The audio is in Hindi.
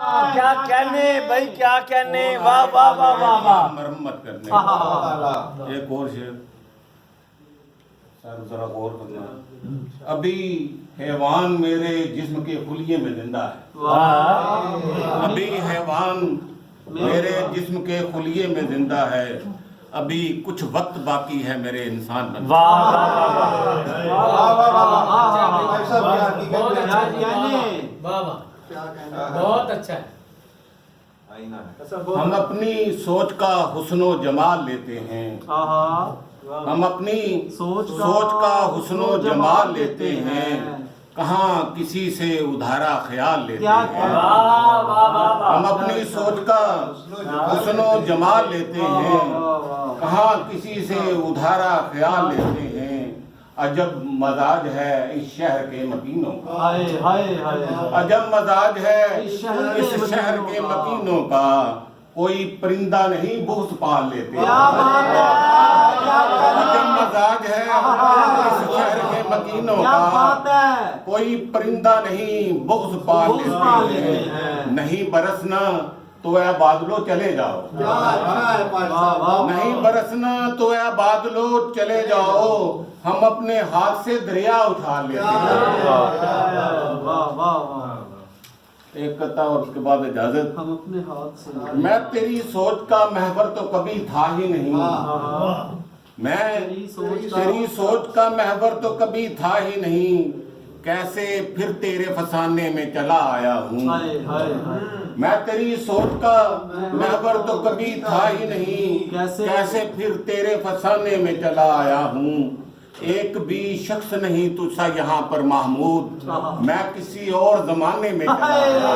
क्या कहने भाई, क्या कहने, वाह वाह वाह वाह वाह। मरम्मत करने एक और शेर सर जरा गौर करना। अभी हैवान मेरे जिस्म के खुलिये में जिंदा है, अभी हैवान मेरे जिस्म के खुलिये में जिंदा है, अभी कुछ वक्त बाकी है मेरे इंसान बनने। वाह वाह बहुत अच्छा है। हम अपनी सोच का हुस्नो जमाल लेते हैं, हम अपनी सोच का हुस्नो जमाल लेते हैं, कहाँ किसी से उधारा ख्याल लेते हैं। हम अपनी सोच का हुस्नो जमाल लेते हैं, कहाँ किसी से उधारा ख्याल लेते हैं। अजब मजाज है इस शहर के मकीनों का, अजब मजाज है इस शहर के मकीनों का, कोई परिंदा नहीं बुग़्ज़ पाल लेते। अजब मजाज है इस शहर के मकीनों का, कोई परिंदा नहीं बुग़्ज़ पाल लेते हैं। नहीं बरसना तो ऐ बादलों चले जाओ, नहीं बरसना तो ऐ बादलों चले जाओ, हम अपने हाथ से दरिया उठा लेते हैं। एक कथा और उसके बाद इजाजत। हम अपने हाथ से, मैं तेरी सोच का महवर तो कभी था ही नहीं, मैं तेरी सोच का महवर तो कभी था ही नहीं, कैसे फिर तेरे फसाने में चला आया हूँ। मैं तेरी सोच का महवर तो कभी था ही नहीं, कैसे फिर तेरे फसाने में चला आया हूँ। एक भी शख्स नहीं तुझसा यहाँ पर महमूद, मैं किसी और जमाने में चला आया।